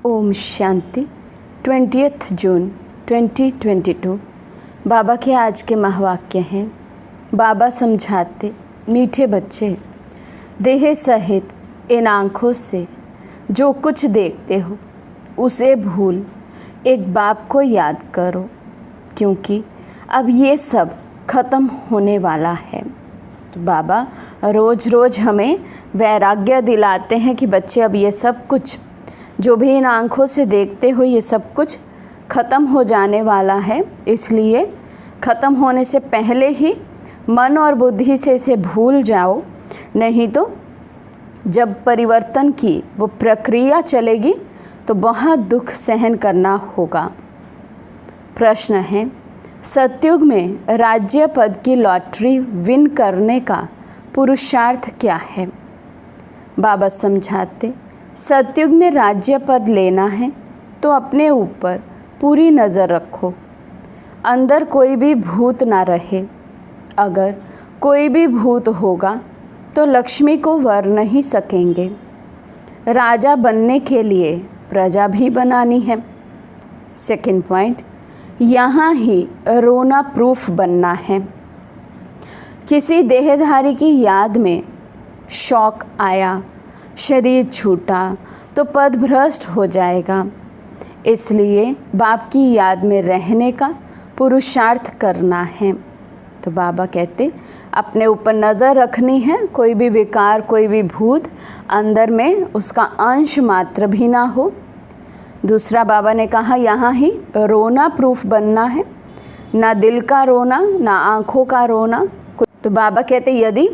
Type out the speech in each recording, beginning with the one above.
ओम शांति। 20 जून 2022 बाबा के आज के महावाक्य हैं। बाबा समझाते, मीठे बच्चे, देह सहित इन आँखों से जो कुछ देखते हो उसे भूल एक बाप को याद करो, क्योंकि अब ये सब ख़त्म होने वाला है। तो बाबा रोज़ रोज़ हमें वैराग्य दिलाते हैं कि बच्चे अब ये सब कुछ जो भी इन आँखों से देखते हो ये सब कुछ ख़त्म हो जाने वाला है। इसलिए ख़त्म होने से पहले ही मन और बुद्धि से इसे भूल जाओ, नहीं तो जब परिवर्तन की वो प्रक्रिया चलेगी तो बहुत दुख सहन करना होगा। प्रश्न है, सतयुग में राज्य पद की लॉटरी विन करने का पुरुषार्थ क्या है? बाबा समझाते, सतयुग में राज्य पद लेना है तो अपने ऊपर पूरी नज़र रखो, अंदर कोई भी भूत ना रहे। अगर कोई भी भूत होगा तो लक्ष्मी को वर नहीं सकेंगे। राजा बनने के लिए प्रजा भी बनानी है। सेकंड पॉइंट, यहाँ ही रोना प्रूफ बनना है। किसी देहधारी की याद में शौक आया, शरीर छूटा तो पद भ्रष्ट हो जाएगा। इसलिए बाप की याद में रहने का पुरुषार्थ करना है। तो बाबा कहते, अपने ऊपर नज़र रखनी है, कोई भी विकार, कोई भी भूत अंदर में उसका अंश मात्र भी ना हो। दूसरा बाबा ने कहा, यहाँ ही रोना प्रूफ बनना है, ना दिल का रोना ना आँखों का रोना। तो बाबा कहते, यदि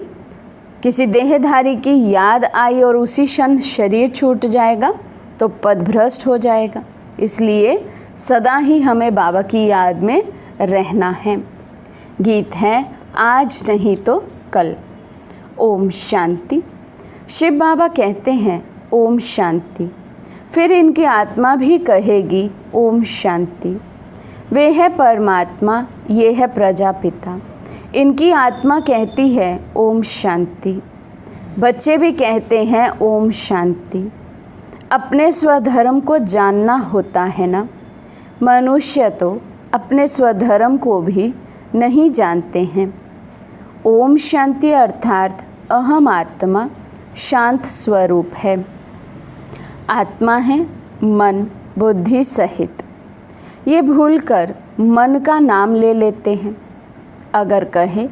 किसी देहधारी की याद आई और उसी क्षण शरीर छूट जाएगा तो पद भ्रष्ट हो जाएगा। इसलिए सदा ही हमें बाबा की याद में रहना है। गीत है, आज नहीं तो कल। ओम शांति। शिव बाबा कहते हैं ओम शांति, फिर इनकी आत्मा भी कहेगी ओम शांति। वे है परमात्मा, ये है प्रजापिता। इनकी आत्मा कहती है ओम शांति। बच्चे भी कहते हैं ओम शांति। अपने स्वधर्म को जानना होता है ना। मनुष्य तो अपने स्वधर्म को भी नहीं जानते हैं। ओम शांति अर्थात अहम आत्मा शांत स्वरूप है। आत्मा है मन बुद्धि सहित। ये भूलकर मन का नाम ले लेते हैं। अगर कहे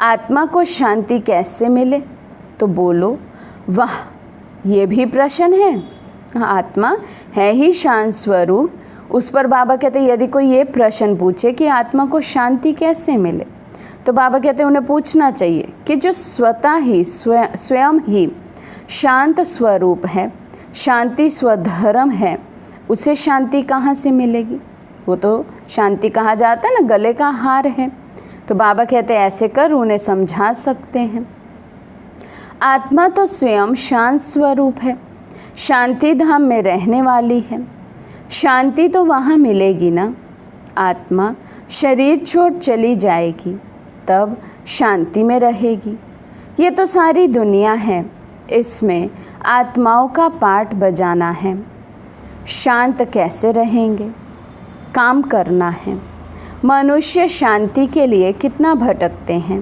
आत्मा को शांति कैसे मिले तो बोलो, वाह, ये भी प्रश्न है। आत्मा है ही शांत स्वरूप। उस पर बाबा कहते, यदि कोई ये प्रश्न पूछे कि आत्मा को शांति कैसे मिले, तो बाबा कहते उन्हें पूछना चाहिए कि जो स्वतः ही स्वयं ही शांत स्वरूप है, शांति स्वधर्म है, उसे शांति कहाँ से मिलेगी? वो तो शांति कहा जाता है ना, गले का हार है। तो बाबा कहते ऐसे कर उन्हें समझा सकते हैं। आत्मा तो स्वयं शांत स्वरूप है, शांति धाम में रहने वाली है। शांति तो वहाँ मिलेगी ना। आत्मा शरीर छोड़ चली जाएगी तब शांति में रहेगी। ये तो सारी दुनिया है, इसमें आत्माओं का पाठ बजाना है। शांत कैसे रहेंगे? काम करना है। मनुष्य शांति के लिए कितना भटकते हैं।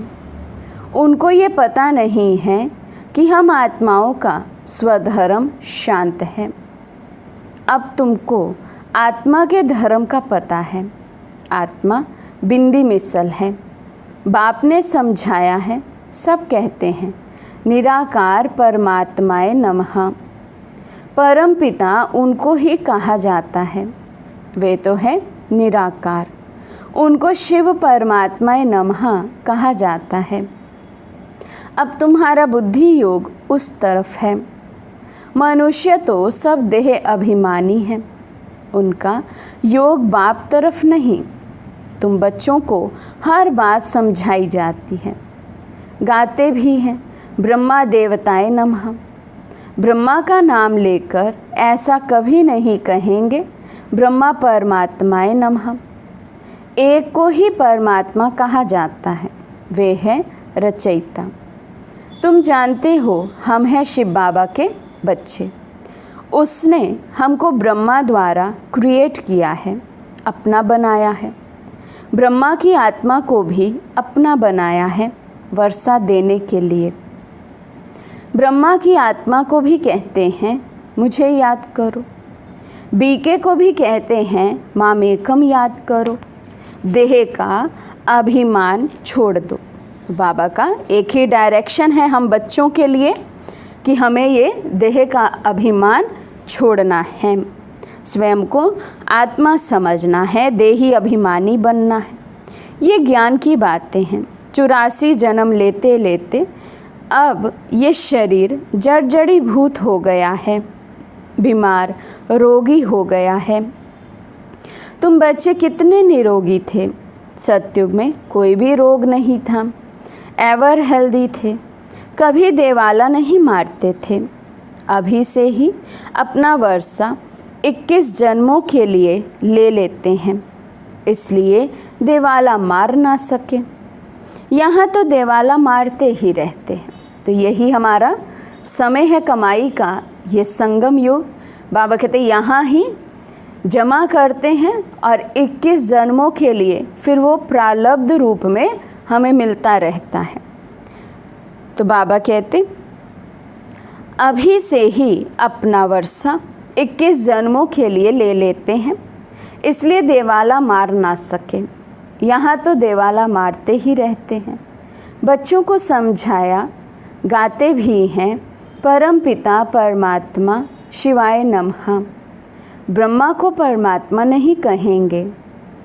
उनको ये पता नहीं है कि हम आत्माओं का स्वधर्म शांत है। अब तुमको आत्मा के धर्म का पता है। आत्मा बिंदी मिसल है। बाप ने समझाया है, सब कहते हैं निराकार परमात्माए नमः। परम पिता उनको ही कहा जाता है। वे तो है निराकार, उनको शिव परमात्माए नमः कहा जाता है। अब तुम्हारा बुद्धि योग उस तरफ है। मनुष्य तो सब देह अभिमानी है, उनका योग बाप तरफ नहीं। तुम बच्चों को हर बात समझाई जाती है, गाते भी हैं ब्रह्मा देवताए नमः। ब्रह्मा का नाम लेकर ऐसा कभी नहीं कहेंगे ब्रह्मा परमात्माए नमः। एक को ही परमात्मा कहा जाता है, वे है रचयिता। तुम जानते हो हम हैं शिव बाबा के बच्चे। उसने हमको ब्रह्मा द्वारा क्रिएट किया है, अपना बनाया है। ब्रह्मा की आत्मा को भी अपना बनाया है वर्षा देने के लिए। ब्रह्मा की आत्मा को भी कहते हैं मुझे याद करो। बीके को भी कहते हैं मामेकम याद करो। देह का अभिमान छोड़ दो। बाबा का एक ही डायरेक्शन है हम बच्चों के लिए कि हमें ये देह का अभिमान छोड़ना है, स्वयं को आत्मा समझना है, देही अभिमानी बनना है। ये ज्ञान की बातें हैं। 84 जन्म लेते लेते अब ये शरीर जड़जड़ीभूत हो गया है, बीमार रोगी हो गया है। तुम बच्चे कितने निरोगी थे। सतयुग में कोई भी रोग नहीं था, एवर हेल्दी थे, कभी देवाला नहीं मारते थे। अभी से ही अपना वर्षा 21 जन्मों के लिए ले लेते हैं, इसलिए देवाला मार ना सके। यहाँ तो देवाला मारते ही रहते हैं। तो यही हमारा समय है कमाई का, ये संगम युग। बाबा कहते यहाँ ही जमा करते हैं और 21 जन्मों के लिए फिर वो प्रारब्ध रूप में हमें मिलता रहता है। तो बाबा कहते अभी से ही अपना वर्षा 21 जन्मों के लिए ले लेते हैं, इसलिए देवाला मार ना सके। यहाँ तो देवाला मारते ही रहते हैं। बच्चों को समझाया, गाते भी हैं परम पिता परमात्मा शिवाय नमः। ब्रह्मा को परमात्मा नहीं कहेंगे,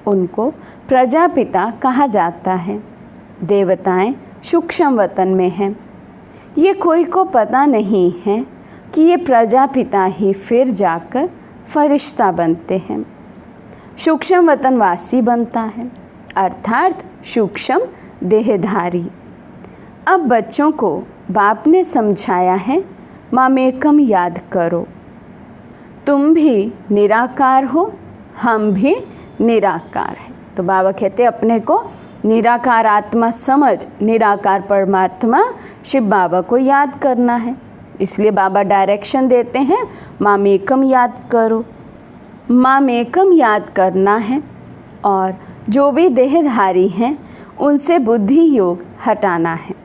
उनको प्रजापिता कहा जाता है। देवताएं सूक्ष्म वतन में हैं। ये कोई को पता नहीं है कि ये प्रजापिता ही फिर जाकर फरिश्ता बनते हैं, सूक्ष्म वतनवासी बनता है, अर्थात सूक्ष्म देहधारी। अब बच्चों को बाप ने समझाया है मामेकम याद करो। तुम भी निराकार हो, हम भी निराकार हैं। तो बाबा कहते अपने को निराकार आत्मा समझ, निराकार परमात्मा शिव बाबा को याद करना है। इसलिए बाबा डायरेक्शन देते हैं मामेकम याद करो। मामेकम याद करना है और जो भी देहधारी हैं उनसे बुद्धि योग हटाना है।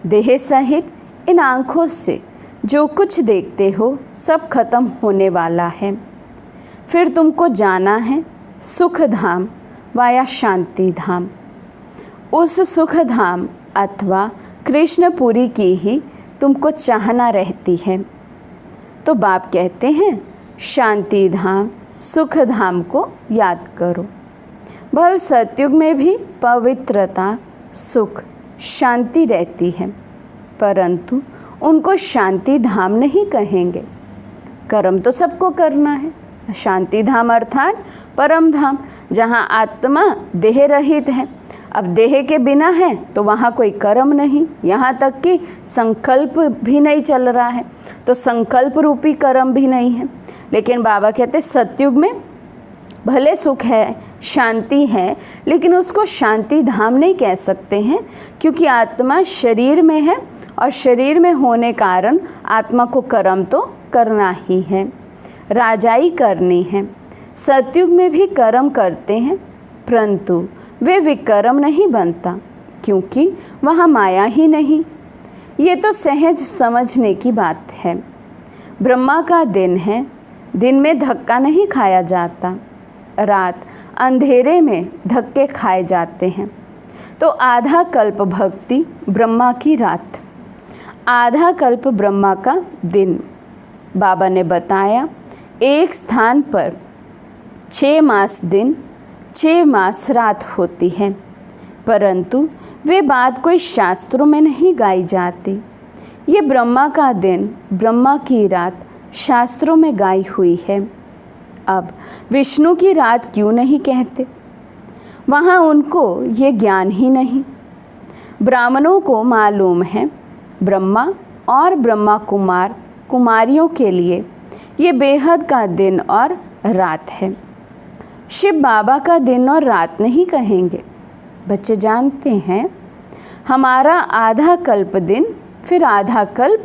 देह सहित इन आँखों से जो कुछ देखते हो सब खत्म होने वाला है। फिर तुमको जाना है सुख धाम वाया शांति धाम। उस सुख धाम अथवा कृष्णपुरी की ही तुमको चाहना रहती है। तो बाप कहते हैं शांति धाम सुख धाम को याद करो। भल सतयुग में भी पवित्रता सुख शांति रहती है, परंतु उनको शांति धाम नहीं कहेंगे। कर्म तो सबको करना है। शांति धाम अर्थात परम धाम, जहाँ आत्मा देह रहित है। अब देह के बिना है तो वहाँ कोई कर्म नहीं, यहाँ तक कि संकल्प भी नहीं चल रहा है, तो संकल्प रूपी कर्म भी नहीं है। लेकिन बाबा कहते सतयुग में भले सुख है, शांति है, लेकिन उसको शांति धाम नहीं कह सकते हैं, क्योंकि आत्मा शरीर में है और शरीर में होने कारण आत्मा को कर्म तो करना ही है, राजाई करनी है। सतयुग में भी कर्म करते हैं, परंतु वे विकर्म नहीं बनता, क्योंकि वहाँ माया ही नहीं। ये तो सहज समझने की बात है। ब्रह्मा का दिन है, दिन में धक्का नहीं खाया जाता, रात अंधेरे में धक्के खाए जाते हैं। तो आधा कल्प भक्ति ब्रह्मा की रात, आधा कल्प ब्रह्मा का दिन। बाबा ने बताया एक स्थान पर 6 मास दिन 6 मास रात होती है, परंतु वे बात कोई शास्त्रों में नहीं गाई जाती। ये ब्रह्मा का दिन ब्रह्मा की रात शास्त्रों में गाई हुई है। अब विष्णु की रात क्यों नहीं कहते? वहाँ उनको ये ज्ञान ही नहीं। ब्राह्मणों को मालूम है ब्रह्मा और ब्रह्मा कुमार कुमारियों के लिए ये बेहद का दिन और रात है। शिव बाबा का दिन और रात नहीं कहेंगे। बच्चे जानते हैं हमारा आधा कल्प दिन फिर आधा कल्प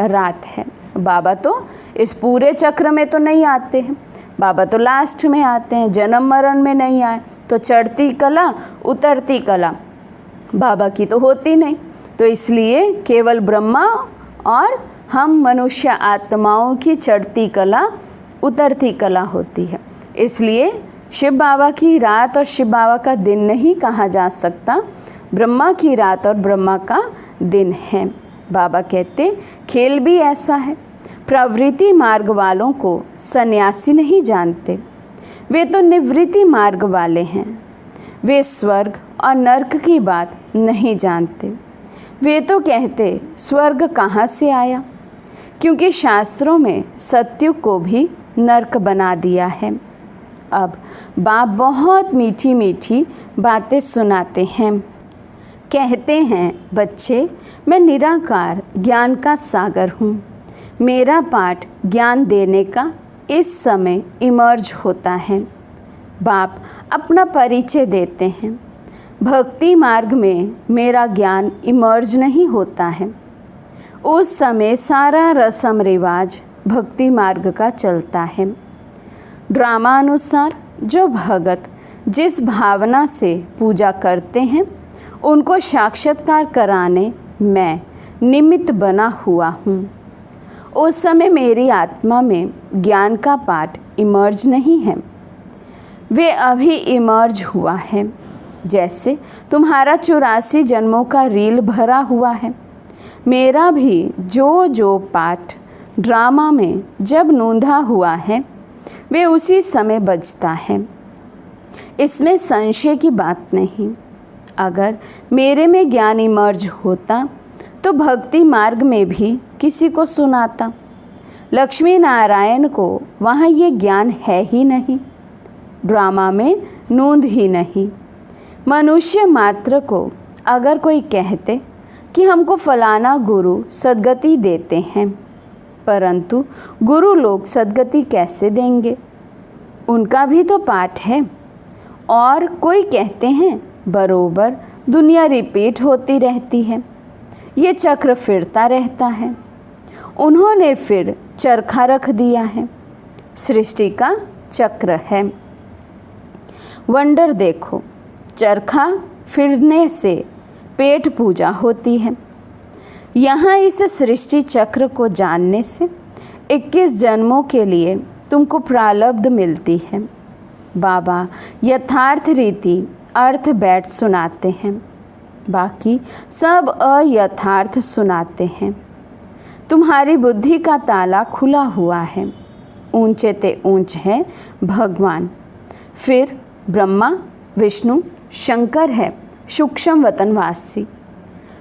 रात है। बाबा तो इस पूरे चक्र में तो नहीं आते हैं, बाबा तो लास्ट में आते हैं, जन्म मरण में नहीं आए, तो चढ़ती कला उतरती कला बाबा की तो होती नहीं। तो इसलिए केवल ब्रह्मा और हम मनुष्य आत्माओं की चढ़ती कला उतरती कला होती है। इसलिए शिव बाबा की रात और शिव बाबा का दिन नहीं कहा जा सकता, ब्रह्मा की रात और ब्रह्मा का दिन है। बाबा कहते खेल भी ऐसा है, प्रवृत्ति मार्ग वालों को सन्यासी नहीं जानते, वे तो निवृत्ति मार्ग वाले हैं। वे स्वर्ग और नर्क की बात नहीं जानते, वे तो कहते स्वर्ग कहाँ से आया, क्योंकि शास्त्रों में सत्युग को भी नर्क बना दिया है। अब बाप बहुत मीठी मीठी बातें सुनाते हैं। कहते हैं बच्चे, मैं निराकार ज्ञान का सागर हूँ, मेरा पाठ ज्ञान देने का इस समय इमर्ज होता है। बाप अपना परिचय देते हैं। भक्ति मार्ग में मेरा ज्ञान इमर्ज नहीं होता है, उस समय सारा रस्म रिवाज भक्ति मार्ग का चलता है। ड्रामा अनुसार जो भगत जिस भावना से पूजा करते हैं उनको साक्षात्कार कराने मैं निमित्त बना हुआ हूँ। उस समय मेरी आत्मा में ज्ञान का पाठ इमर्ज नहीं है, वे अभी इमर्ज हुआ है। जैसे तुम्हारा 84 जन्मों का रील भरा हुआ है, मेरा भी जो पाठ ड्रामा में जब नोंधा हुआ है वे उसी समय बजता है, इसमें संशय की बात नहीं। अगर मेरे में ज्ञान इमर्ज होता तो भक्ति मार्ग में भी किसी को सुनाता। लक्ष्मी नारायण को वहाँ ये ज्ञान है ही नहीं, ड्रामा में नोंद ही नहीं। मनुष्य मात्र को अगर कोई कहते कि हमको फलाना गुरु सद्गति देते हैं, परंतु गुरु लोग सद्गति कैसे देंगे, उनका भी तो पाठ है। और कोई कहते हैं बरोबर दुनिया रिपीट होती रहती है, ये चक्र फिरता रहता है। उन्होंने फिर चरखा रख दिया है, सृष्टि का चक्र है। वंडर देखो, चरखा फिरने से पेट पूजा होती है। यहाँ इस सृष्टि चक्र को जानने से 21 जन्मों के लिए तुमको प्रारब्ध मिलती है। बाबा यथार्थ रीति अर्थ बैठ सुनाते हैं, बाकी सब अयथार्थ सुनाते हैं। तुम्हारी बुद्धि का ताला खुला हुआ है, ऊंचे ते ऊंच है भगवान, फिर ब्रह्मा विष्णु शंकर है सूक्ष्म वतनवासी,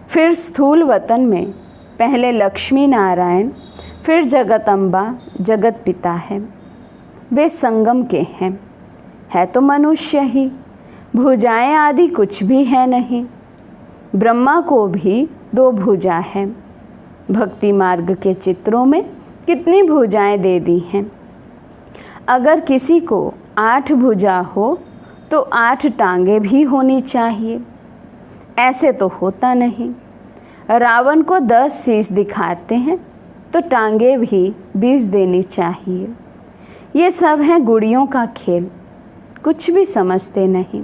फिर स्थूल वतन में पहले लक्ष्मी नारायण, फिर जगदम्बा जगत पिता है। वे संगम के हैं, है तो मनुष्य ही, भुजाएं आदि कुछ भी है नहीं। ब्रह्मा को भी 2 भुजा है, भक्ति मार्ग के चित्रों में कितनी भुजाएं दे दी हैं। अगर किसी को 8 भुजा हो तो 8 टांगे भी होनी चाहिए, ऐसे तो होता नहीं। रावण को 10 शीश दिखाते हैं तो टांगे भी 20 देनी चाहिए। ये सब है गुड़ियों का खेल, कुछ भी समझते नहीं।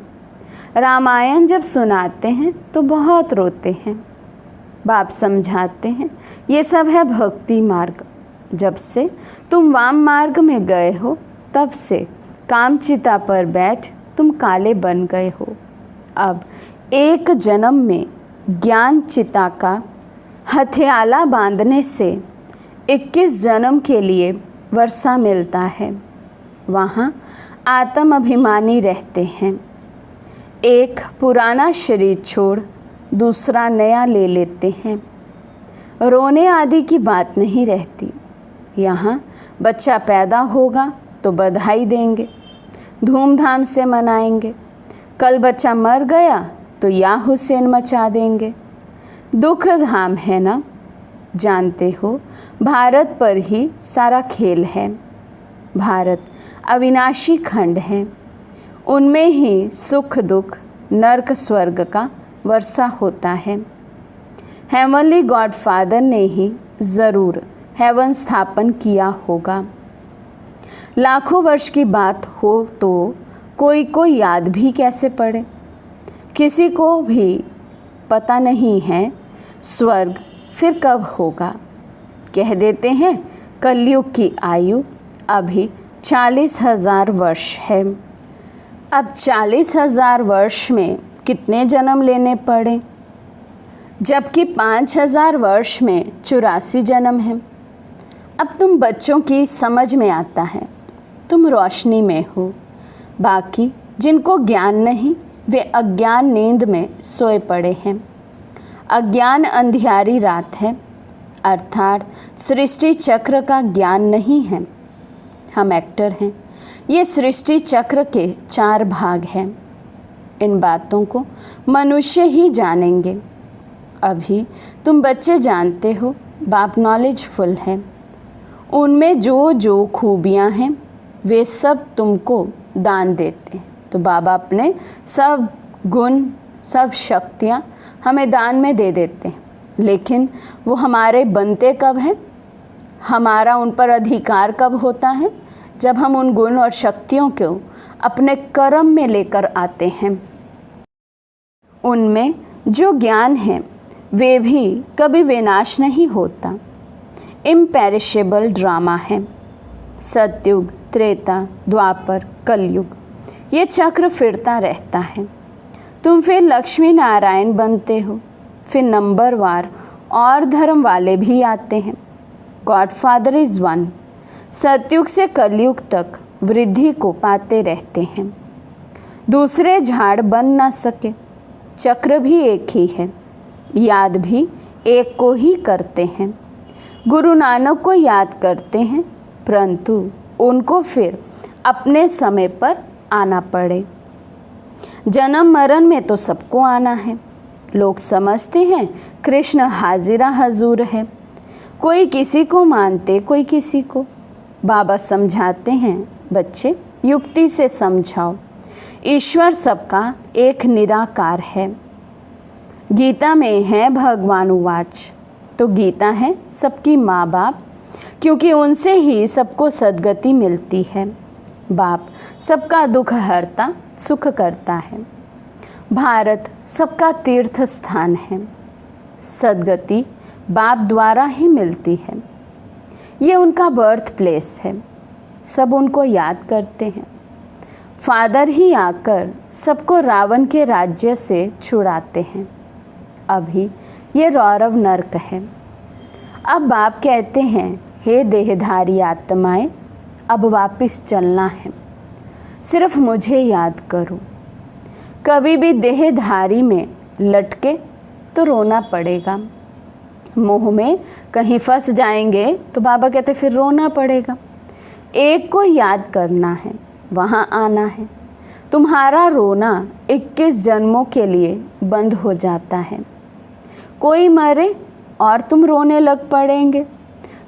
रामायण जब सुनाते हैं तो बहुत रोते हैं। बाप समझाते हैं ये सब है भक्ति मार्ग, जब से तुम वाम मार्ग में गए हो तब से कामचिता पर बैठ तुम काले बन गए हो। अब एक जन्म में ज्ञान चिता का हथियाला बांधने से 21 जन्म के लिए वर्षा मिलता है। वहाँ आत्म अभिमानी रहते हैं, एक पुराना शरीर छोड़ दूसरा नया ले लेते हैं। रोने आदि की बात नहीं रहती। यहाँ बच्चा पैदा होगा तो बधाई देंगे, धूमधाम से मनाएंगे। कल बच्चा मर गया तो या हुसैन मचा देंगे। दुख धाम है ना, जानते हो भारत पर ही सारा खेल है। भारत अविनाशी खंड है, उनमें ही सुख दुख नर्क स्वर्ग का वर्षा होता है। हेवनली गॉडफादर ने ही ज़रूर हेवन स्थापन किया होगा। लाखों वर्ष की बात हो तो कोई को याद भी कैसे पड़े। किसी को भी पता नहीं है स्वर्ग फिर कब होगा। कह देते हैं कलयुग की आयु अभी 40,000 वर्ष है। अब 40,000 वर्ष में कितने जन्म लेने पड़े, जबकि 5,000 वर्ष में 84 जन्म हैं। अब तुम बच्चों की समझ में आता है, तुम रोशनी में हो। बाकी जिनको ज्ञान नहीं वे अज्ञान नींद में सोए पड़े हैं। अज्ञान अंधियारी रात है, अर्थात सृष्टि चक्र का ज्ञान नहीं है। हम एक्टर हैं। ये सृष्टि चक्र के 4 भाग हैं। इन बातों को मनुष्य ही जानेंगे। अभी तुम बच्चे जानते हो, बाप नॉलेजफुल है। उनमें जो जो खूबियाँ हैं वे सब तुमको दान देते हैं। तो बाबा अपने सब गुण सब शक्तियाँ हमें दान में दे देते हैं, लेकिन वो हमारे बनते कब हैं, हमारा उन पर अधिकार कब होता है, जब हम उन गुण और शक्तियों को अपने कर्म में लेकर आते हैं। उनमें जो ज्ञान है वे भी कभी विनाश नहीं होता। इम्पेरिशेबल ड्रामा है। सतयुग, त्रेता, द्वापर, कलयुग, ये चक्र फिरता रहता है। तुम फिर लक्ष्मी नारायण बनते हो, फिर नंबरवार और धर्म वाले भी आते हैं। Godfather is one. सतयुग से कलयुग तक वृद्धि को पाते रहते हैं। दूसरे झाड़ बन ना सके। चक्र भी एक ही है, याद भी एक को ही करते हैं। गुरु नानक को याद करते हैं, परंतु उनको फिर अपने समय पर आना पड़े। जन्म मरण में तो सबको आना है। लोग समझते हैं कृष्ण हाजिरा हजूर है। कोई किसी को मानते, कोई किसी को। बाबा समझाते हैं, बच्चे युक्ति से समझाओ। ईश्वर सबका एक निराकार है। गीता में है भगवान उवाच, तो गीता है सबकी माँ बाप, क्योंकि उनसे ही सबको सद्गति मिलती है। बाप सबका दुख हरता सुख करता है। भारत सबका तीर्थ स्थान है। सद्गति बाप द्वारा ही मिलती है। ये उनका बर्थ प्लेस है। सब उनको याद करते हैं। फादर ही आकर सबको रावण के राज्य से छुड़ाते हैं। अभी ये रौरव नर्क है। अब बाप कहते हैं, हे देहधारी आत्माएं, अब वापस चलना है। सिर्फ मुझे याद करो। कभी भी देहधारी में लटके तो रोना पड़ेगा। मोह में कहीं फंस जाएंगे तो बाबा कहते फिर रोना पड़ेगा। एक को याद करना है, वहाँ आना है। तुम्हारा रोना 21 जन्मों के लिए बंद हो जाता है। कोई मरे और तुम रोने लग पड़ेंगे,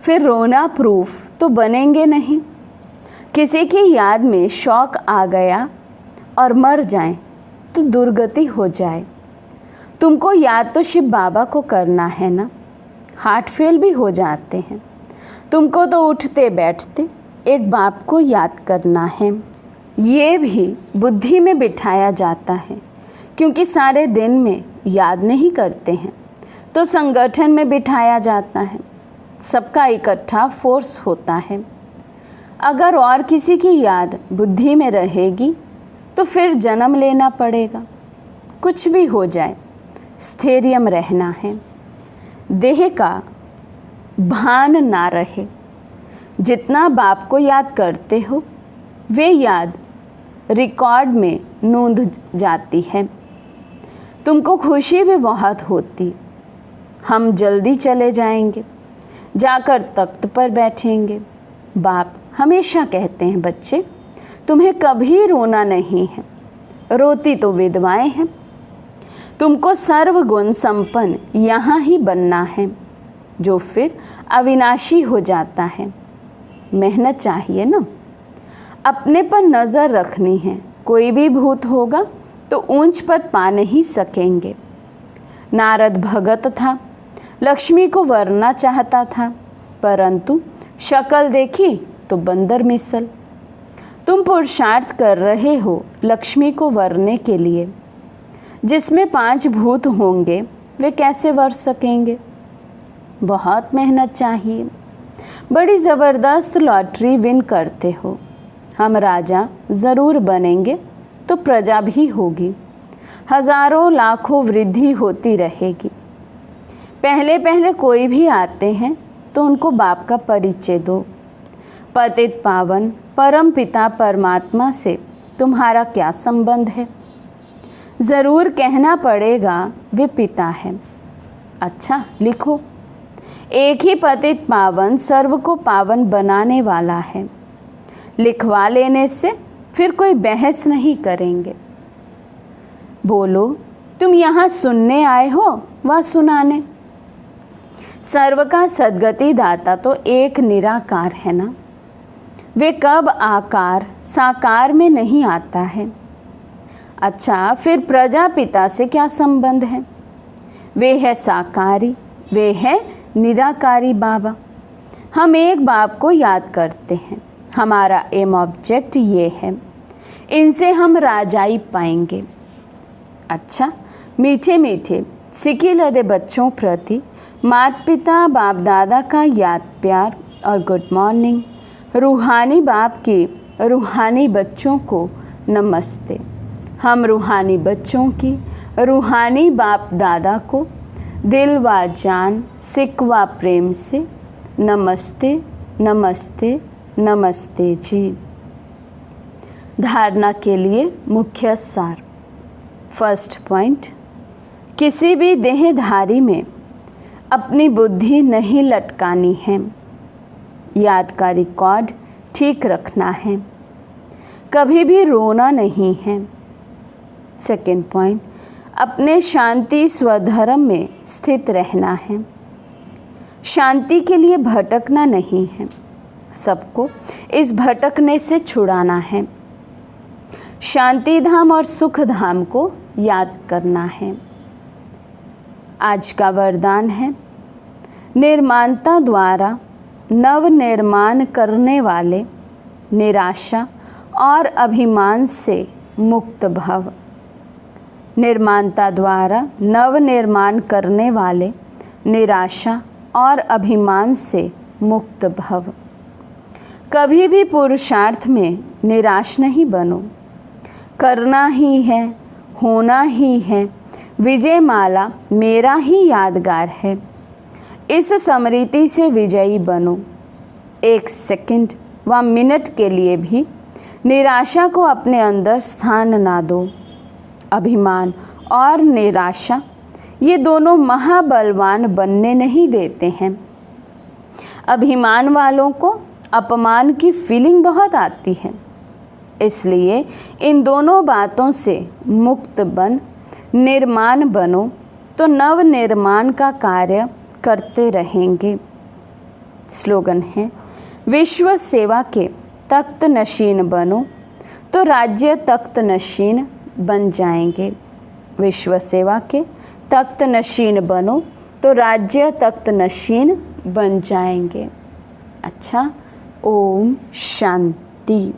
फिर रोना प्रूफ तो बनेंगे नहीं। किसी की याद में शौक आ गया और मर जाए तो दुर्गति हो जाए। तुमको याद तो शिव बाबा को करना है ना। हार्ट फेल भी हो जाते हैं। तुमको तो उठते बैठते एक बाप को याद करना है। ये भी बुद्धि में बिठाया जाता है, क्योंकि सारे दिन में याद नहीं करते हैं तो संगठन में बिठाया जाता है। सबका इकट्ठा फोर्स होता है। अगर और किसी की याद बुद्धि में रहेगी तो फिर जन्म लेना पड़ेगा। कुछ भी हो जाए, स्थैर्य रहना है। देह का भान ना रहे। जितना बाप को याद करते हो वे याद रिकॉर्ड में नोंद जाती है। तुमको खुशी भी बहुत होती। हम जल्दी चले जाएंगे, जाकर तख्त पर बैठेंगे। बाप हमेशा कहते हैं, बच्चे तुम्हें कभी रोना नहीं है, रोती तो विधवाएं हैं। तुमको सर्वगुण संपन्न यहाँ ही बनना है, जो फिर अविनाशी हो जाता है। मेहनत चाहिए ना। अपने पर नज़र रखनी है। कोई भी भूत होगा तो ऊंच पद पा नहीं सकेंगे। नारद भगत था, लक्ष्मी को वरना चाहता था, परंतु शक्ल देखी तो बंदर मिसल। तुम पुरुषार्थ कर रहे हो लक्ष्मी को वरने के लिए, जिसमें 5 भूत होंगे वे कैसे वर सकेंगे? बहुत मेहनत चाहिए। बड़ी ज़बरदस्त लॉटरी विन करते हो। हम राजा ज़रूर बनेंगे तो प्रजा भी होगी, हज़ारों लाखों वृद्धि होती रहेगी। पहले पहले कोई भी आते हैं तो उनको बाप का परिचय दो। पतित पावन परम पिता परमात्मा से तुम्हारा क्या संबंध है? ज़रूर कहना पड़ेगा वे पिता हैं। अच्छा लिखो। एक ही पतित पावन सर्व को पावन बनाने वाला है। लिखवा लेने से फिर कोई बहस नहीं करेंगे। बोलो, तुम यहाँ सुनने आए हो व सुनाने? सर्व का सद्गति दाता तो एक निराकार है ना। वे कब आकार साकार में नहीं आता है। अच्छा, फिर प्रजापिता से क्या संबंध है? वे है साकारी, वे है निराकारी बाबा। हम एक बाप को याद करते हैं। हमारा एम ऑब्जेक्ट ये है, इनसे हम राजाई पाएंगे। अच्छा, मीठे मीठे सिकी लदे बच्चों प्रति माता पिता बाप दादा का याद प्यार और गुड मॉर्निंग। रूहानी बाप की रूहानी बच्चों को नमस्ते। हम रूहानी बच्चों की रूहानी बाप दादा को दिल व जान सिक व प्रेम से नमस्ते नमस्ते नमस्ते जी। धारणा के लिए मुख्य सार। फर्स्ट पॉइंट, किसी भी देहधारी में अपनी बुद्धि नहीं लटकानी है। याद का रिकॉर्ड ठीक रखना है। कभी भी रोना नहीं है। सेकेंड पॉइंट, अपने शांति स्वधर्म में स्थित रहना है। शांति के लिए भटकना नहीं है। सबको इस भटकने से छुड़ाना है। शांति धाम और सुख धाम को याद करना है। आज का वरदान है, निर्माणता द्वारा नव निर्माण करने वाले निराशा और अभिमान से मुक्त भव। निर्माणता द्वारा नव निर्माण करने वाले निराशा और अभिमान से मुक्त भव। कभी भी पुरुषार्थ में निराश नहीं बनो। करना ही है, होना ही है। विजय माला मेरा ही यादगार है। इस स्मृति से विजयी बनो। 1 सेकंड व मिनट के लिए भी निराशा को अपने अंदर स्थान ना दो। अभिमान और निराशा ये दोनों महाबलवान बनने नहीं देते हैं। अभिमान वालों को अपमान की फीलिंग बहुत आती है। इसलिए इन दोनों बातों से मुक्त बन निर्माण बनो तो नव निर्माण का कार्य करते रहेंगे। स्लोगन है, विश्व सेवा के तख्त नशीन बनो तो राज्य तख्त नशीन बन जाएंगे। विश्व सेवा के तख्त नशीन बनो तो राज्य तख्त नशीन बन जाएंगे। अच्छा, ओम शांति।